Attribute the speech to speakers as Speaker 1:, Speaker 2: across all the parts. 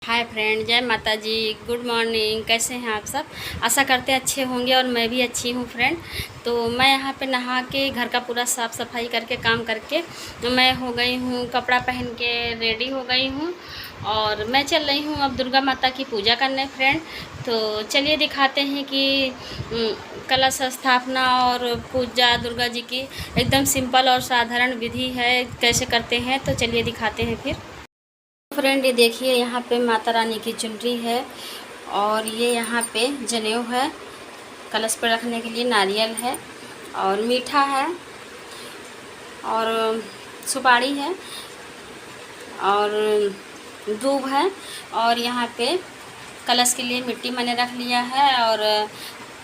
Speaker 1: Hi friend, जय माता जी। Good morning. कैसे हैं आप सब? आशा करते हैं अच्छे होंगे और मैं भी अच्छी हूँ फ्रेंड। तो मैं यहाँ पे नहा के घर का पूरा साफ़ सफाई करके काम करके मैं हो गई हूँ, कपड़ा पहन के रेडी हो गई हूँ और मैं चल रही हूँ अब दुर्गा माता की पूजा करने फ्रेंड। तो चलिए दिखाते हैं कि कलश स्थापना और पूजा दुर्गा जी की एकदम सिंपल और साधारण विधि है, कैसे करते हैं। तो चलिए दिखाते हैं फिर फ्रेंड। ये देखिए, यहाँ पे माता रानी की चुनरी है और ये यहाँ पे जनेऊ है, कलश पर रखने के लिए नारियल है और मीठा है और सुपारी है और दूब है। और यहाँ पे कलश के लिए मिट्टी मैंने रख लिया है और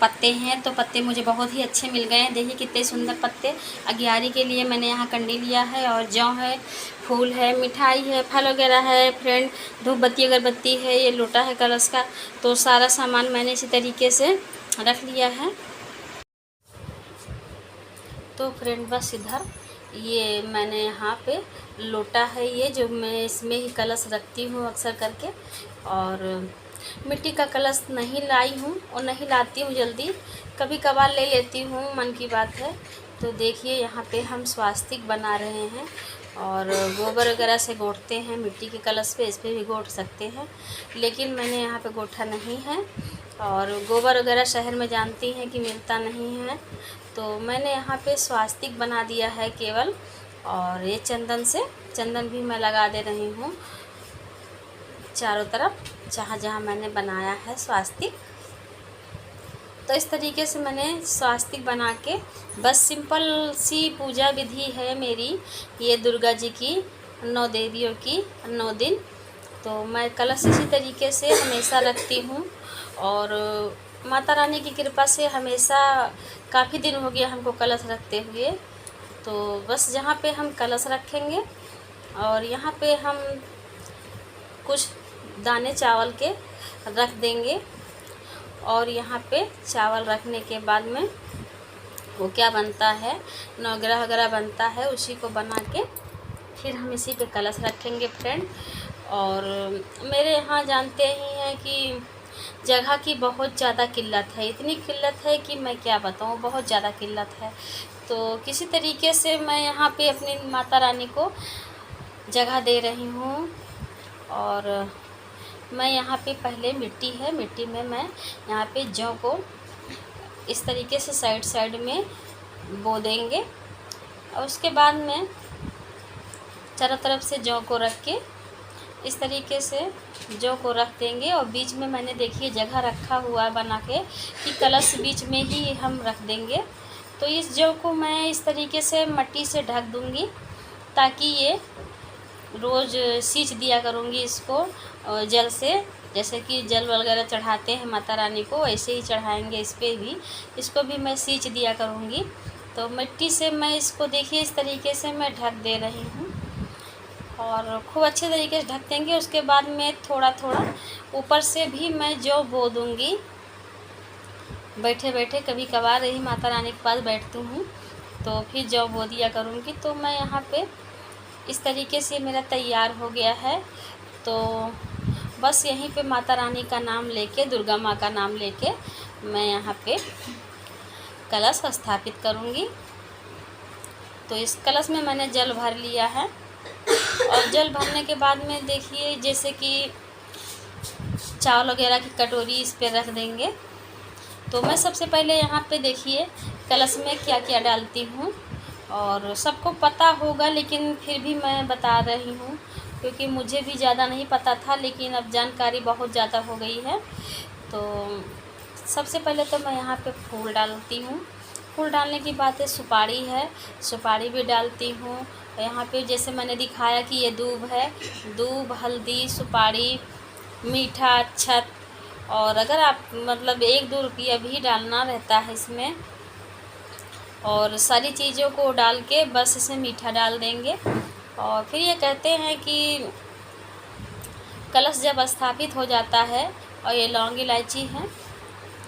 Speaker 1: पत्ते हैं, तो पत्ते मुझे बहुत ही अच्छे मिल गए हैं। देखिए कितने सुंदर पत्ते। अगियारी के लिए मैंने यहाँ कंडी लिया है और जौ है, फूल है, मिठाई है, फल वगैरह है फ्रेंड, धूप बत्ती अगरबत्ती है, ये लोटा है कलश का। तो सारा सामान मैंने इसी तरीके से रख लिया है। तो फ्रेंड बस इधर ये मैंने यहाँ पे लोटा है, ये जो मैं इसमें ही कलश रखती हूँ अक्सर करके। और मिट्टी का कलश नहीं लाई हूँ और नहीं लाती हूँ जल्दी, कभी कभार ले लेती हूँ, मन की बात है। तो देखिए यहाँ पे हम स्वास्तिक बना रहे हैं और गोबर वगैरह से गोंठते हैं मिट्टी के कलश पे, इस पर भी गोंठ सकते हैं, लेकिन मैंने यहाँ पे गोंठा नहीं है। और गोबर वगैरह शहर में जानती हैं कि मिलता नहीं है, तो मैंने यहाँ पे स्वास्तिक बना दिया है केवल। और ये चंदन भी मैं लगा दे रही हूँ चारों तरफ, जहाँ जहाँ मैंने बनाया है स्वास्तिक। तो इस तरीके से मैंने स्वास्तिक बना के, बस सिंपल सी पूजा विधि है मेरी, ये दुर्गा जी की 9 देवियों की 9 दिन। तो मैं कलश इसी तरीके से हमेशा रखती हूँ और माता रानी की कृपा से हमेशा काफ़ी दिन हो गया हमको कलश रखते हुए। तो बस जहाँ पे हम कलश रखेंगे और यहाँ पे हम कुछ दाने चावल के रख देंगे और यहाँ पे चावल रखने के बाद में वो क्या बनता है, नवग्रह वगैरह बनता है, उसी को बना के फिर हम इसी पे कलश रखेंगे फ्रेंड। और मेरे यहाँ जानते ही हैं कि जगह की बहुत ज़्यादा किल्लत है, इतनी किल्लत है कि मैं क्या बताऊँ, बहुत ज़्यादा किल्लत है। तो किसी तरीके से मैं यहाँ पे अपनी माता रानी को जगह दे रही हूँ। और मैं यहाँ पे पहले मिट्टी है, मिट्टी में मैं यहाँ पे जौ को इस तरीके से साइड में बो देंगे और उसके बाद में चारों तरफ से जौ को रख के इस तरीके से जौ को रख देंगे। और बीच में मैंने देखिए जगह रखा हुआ बना के कि कलश बीच में ही हम रख देंगे। तो इस जौ को मैं इस तरीके से मिट्टी से ढक दूँगी ताकि ये रोज़ सींच दिया करूँगी इसको जल से, जैसे कि जल वगैरह चढ़ाते हैं माता रानी को, ऐसे ही चढ़ाएंगे इस पर भी, इसको भी मैं सींच दिया करूँगी। तो मिट्टी से मैं इसको देखिए इस तरीके से मैं ढक दे रही हूँ और खूब अच्छे तरीके से ढक देंगे। उसके बाद में थोड़ा थोड़ा ऊपर से भी मैं जौ बो दूँगी, बैठे बैठे कभी कभार रही माता रानी के पास बैठती हूँ तो फिर जौ बो दिया करूँगी। तो मैं यहाँ पे इस तरीके से मेरा तैयार हो गया है। तो बस यहीं पे माता रानी का नाम लेके, दुर्गा माँ का नाम लेके मैं यहाँ पे कलश स्थापित करूँगी। तो इस कलश में मैंने जल भर लिया है और जल भरने के बाद में देखिए जैसे कि चावल वगैरह की कटोरी इस पे रख देंगे। तो मैं सबसे पहले यहाँ पे देखिए कलश में क्या क्या डालती हूँ और सबको पता होगा, लेकिन फिर भी मैं बता रही हूँ क्योंकि मुझे भी ज़्यादा नहीं पता था, लेकिन अब जानकारी बहुत ज़्यादा हो गई है। तो सबसे पहले तो मैं यहाँ पे फूल डालती हूँ। फूल डालने की बात है, सुपारी है, सुपारी भी डालती हूँ। यहाँ पे जैसे मैंने दिखाया कि ये दूब है, दूब, हल्दी, सुपारी, मीठा, अक्षत। और अगर आप मतलब 1-2 रुपया भी डालना रहता है इसमें, और सारी चीज़ों को डाल के बस इसमें मीठा डाल देंगे। और फिर ये कहते हैं कि कलश जब स्थापित हो जाता है, और ये लौंग इलायची है,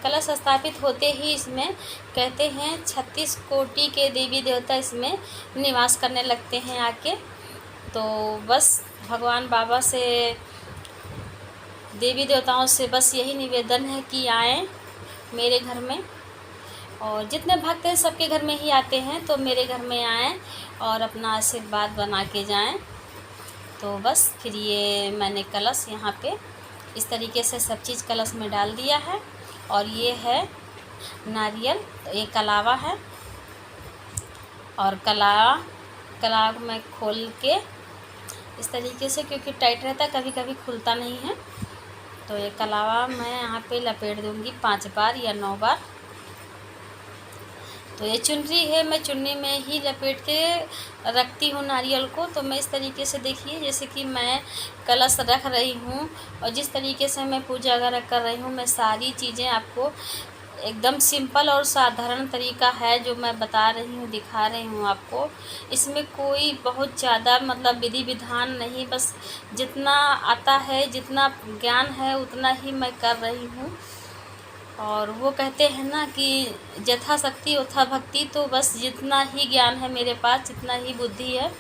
Speaker 1: कलश स्थापित होते ही इसमें कहते हैं 36 कोटि के देवी देवता इसमें निवास करने लगते हैं आके। तो बस भगवान बाबा से देवी देवताओं से बस यही निवेदन है कि आएँ मेरे घर में, और जितने भक्त हैं सबके घर में ही आते हैं, तो मेरे घर में आएँ और अपना आशीर्वाद बना के जाएँ। तो बस फिर ये मैंने कलश यहाँ पे इस तरीके से सब चीज़ कलश में डाल दिया है। और ये है नारियल, ये कलावा है, और कलावा में खोल के इस तरीके से, क्योंकि टाइट रहता है कभी कभी खुलता नहीं है, तो ये कलावा मैं यहाँ पे लपेट दूँगी 5 बार या 9 बार। तो ये चुनरी है, मैं चुन्नी में ही लपेट के रखती हूँ नारियल को। तो मैं इस तरीके से देखिए, जैसे कि मैं कलश रख रही हूँ और जिस तरीके से मैं पूजा वगैरह कर रही हूँ, मैं सारी चीज़ें आपको एकदम सिंपल और साधारण तरीका है जो मैं बता रही हूँ, दिखा रही हूँ आपको। इसमें कोई बहुत ज़्यादा मतलब विधि विधान नहीं, बस जितना आता है, जितना ज्ञान है उतना ही मैं कर रही हूँ। और वो कहते हैं ना कि यथाशक्ति तथा भक्ति, तो बस जितना ही ज्ञान है मेरे पास, जितना ही बुद्धि है,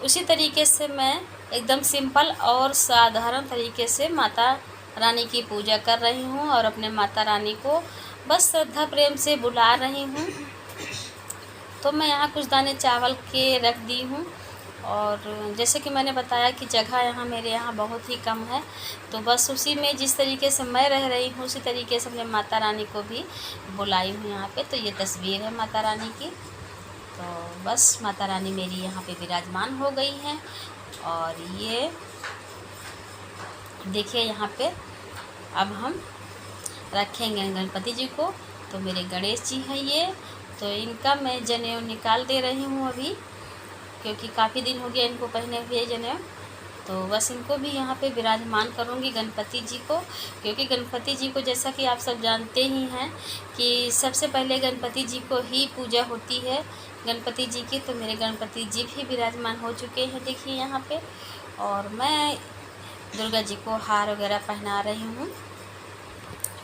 Speaker 1: उसी तरीके से मैं एकदम सिंपल और साधारण तरीके से माता रानी की पूजा कर रही हूँ और अपने माता रानी को बस श्रद्धा प्रेम से बुला रही हूँ। तो मैं यहाँ कुछ दाने चावल के रख दी हूँ, और जैसे कि मैंने बताया कि जगह यहाँ मेरे यहाँ बहुत ही कम है, तो बस उसी में जिस तरीके से मैं रह रही हूँ उसी तरीके से अपने माता रानी को भी बुलाई हूँ यहाँ पे। तो ये तस्वीर है माता रानी की। तो बस माता रानी मेरी यहाँ पे विराजमान हो गई हैं। और ये देखिए यहाँ पे अब हम रखेंगे गणपति जी को। तो मेरे गणेश जी हैं ये, तो इनका मैं जनेऊ निकाल दे रही हूँ अभी, क्योंकि काफ़ी दिन हो गया इनको पहने हुए जनेऊ। तो बस इनको भी यहाँ पे विराजमान करूँगी गणपति जी को, क्योंकि गणपति जी को जैसा कि आप सब जानते ही हैं कि सबसे पहले गणपति जी को ही पूजा होती है गणपति जी की। तो मेरे गणपति जी भी विराजमान हो चुके हैं देखिए यहाँ पे। और मैं दुर्गा जी को हार वगैरह पहना रही हूँ,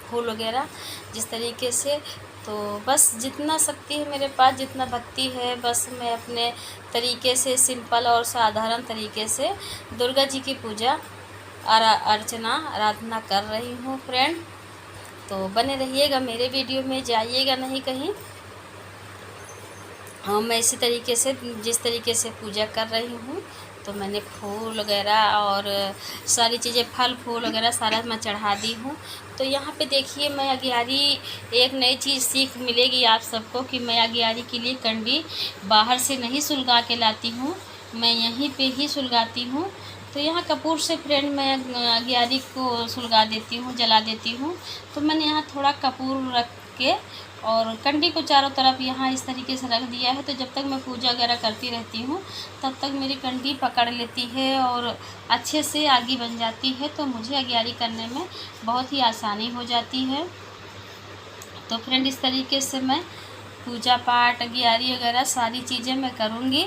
Speaker 1: फूल वगैरह जिस तरीके से। तो बस जितना शक्ति है मेरे पास, जितना भक्ति है, बस मैं अपने तरीके से सिंपल और साधारण तरीके से दुर्गा जी की पूजा अर्चना आराधना कर रही हूँ फ्रेंड। तो बने रहिएगा मेरे वीडियो में, जाइएगा नहीं कहीं। हाँ, मैं इसी तरीके से जिस तरीके से पूजा कर रही हूँ, तो मैंने फूल वगैरह और सारी चीज़ें, फल फूल वगैरह सारा मैं चढ़ा दी हूँ। तो यहाँ पे देखिए, मैं अगियारी एक नई चीज़ सीख मिलेगी आप सबको कि मैं अगियारी के लिए कंडी बाहर से नहीं सुलगा के लाती हूँ, मैं यहीं पे ही सुलगाती हूँ। तो यहाँ कपूर से फ्रेंड मैं अगियारी को सुलगा देती हूँ, जला देती हूँ। तो मैंने यहाँ थोड़ा कपूर रख के और कंडी को चारों तरफ यहाँ इस तरीके से रख दिया है। तो जब तक मैं पूजा वगैरह करती रहती हूँ तब तक मेरी कंडी पकड़ लेती है और अच्छे से आगे बन जाती है। तो मुझे अगियारी करने में बहुत ही आसानी हो जाती है। तो फ्रेंड इस तरीके से मैं पूजा पाठ अगियारी वगैरह सारी चीज़ें मैं करूँगी।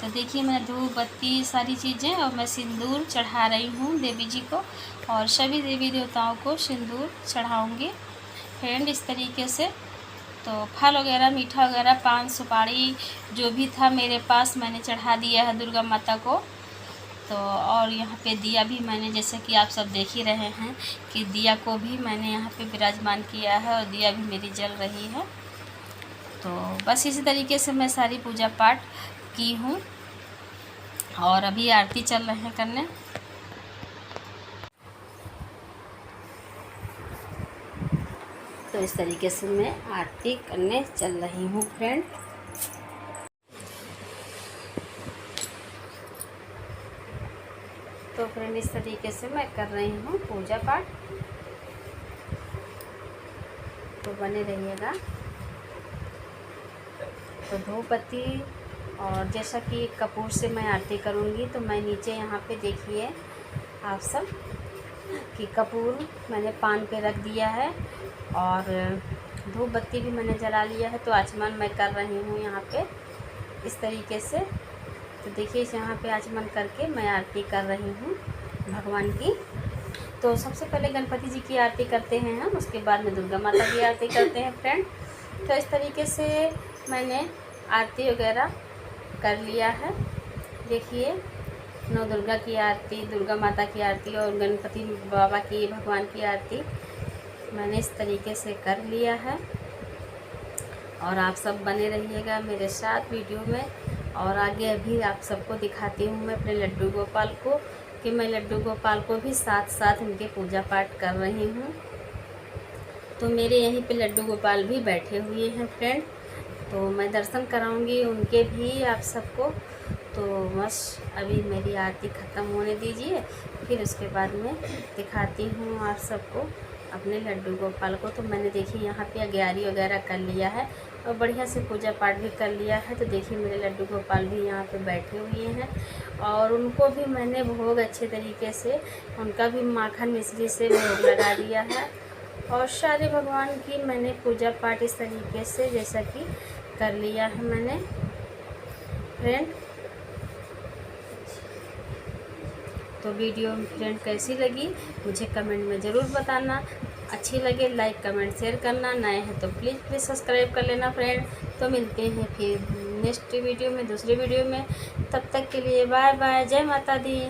Speaker 1: तो देखिए, मैंने धूप बत्ती सारी चीज़ें, और मैं सिंदूर चढ़ा रही हूँ देवी जी को, और सभी देवी देवताओं को सिंदूर चढ़ाऊँगी फ्रेंड इस तरीके से। तो फल वगैरह, मीठा वगैरह, पान सुपारी जो भी था मेरे पास मैंने चढ़ा दिया है दुर्गा माता को। तो और यहाँ पे दिया भी मैंने, जैसे कि आप सब देख ही रहे हैं कि दिया को भी मैंने यहाँ पे विराजमान किया है और दिया भी मेरी जल रही है। तो बस इसी तरीके से मैं सारी पूजा पाठ की हूँ, और अभी आरती चल रहे हैं करने। तो इस तरीके से मैं आरती करने चल रही हूँ फ्रेंड। तो फ्रेंड इस तरीके से मैं कर रही हूँ पूजा पाठ। तो बने रहिएगा। तो धूप बत्ती और जैसा कि कपूर से मैं आरती करूँगी, तो मैं नीचे यहाँ पे देखिए आप सब कि कपूर मैंने पान पे रख दिया है और धूप बत्ती भी मैंने जला लिया है। तो आचमन मैं कर रही हूँ यहाँ पे इस तरीके से। तो देखिए यहाँ पे आचमन करके मैं आरती कर रही हूँ भगवान की। तो सबसे पहले गणपति जी की आरती करते हैं हम, उसके बाद में दुर्गा माता की आरती करते हैं फ्रेंड। तो इस तरीके से मैंने आरती वगैरह कर लिया है देखिए। नौ दुर्गा की आरती, दुर्गा माता की आरती और गणपति बाबा की, भगवान की आरती मैंने इस तरीके से कर लिया है। और आप सब बने रहिएगा मेरे साथ वीडियो में। और आगे अभी आप सबको दिखाती हूँ मैं अपने लड्डू गोपाल को, कि मैं लड्डू गोपाल को भी साथ साथ उनके पूजा पाठ कर रही हूँ। तो मेरे यहीं पे लड्डू गोपाल भी बैठे हुए हैं फ्रेंड, तो मैं दर्शन कराऊंगी उनके भी आप सबको। तो बस अभी मेरी आरती ख़त्म होने दीजिए, फिर उसके बाद में दिखाती हूँ आप सबको अपने लड्डू गोपाल को। तो मैंने देखिए यहाँ पे अग्यारी वगैरह कर लिया है और बढ़िया से पूजा पाठ भी कर लिया है। तो देखिए मेरे लड्डू गोपाल भी यहाँ पे बैठे हुए हैं और उनको भी मैंने भोग अच्छे तरीके से, उनका भी माखन मिश्री से भोग लगा दिया है। और सारे भगवान की मैंने पूजा पाठ इस तरीके से जैसा कि कर लिया है मैंने फ्रेंड। तो वीडियो फ्रेंड कैसी लगी मुझे कमेंट में ज़रूर बताना। अच्छी लगे लाइक कमेंट शेयर करना, नए हैं तो प्लीज़ सब्सक्राइब कर लेना फ्रेंड। तो मिलते हैं फिर नेक्स्ट वीडियो में, दूसरे वीडियो में। तब तक के लिए बाय बाय, जय माता दी।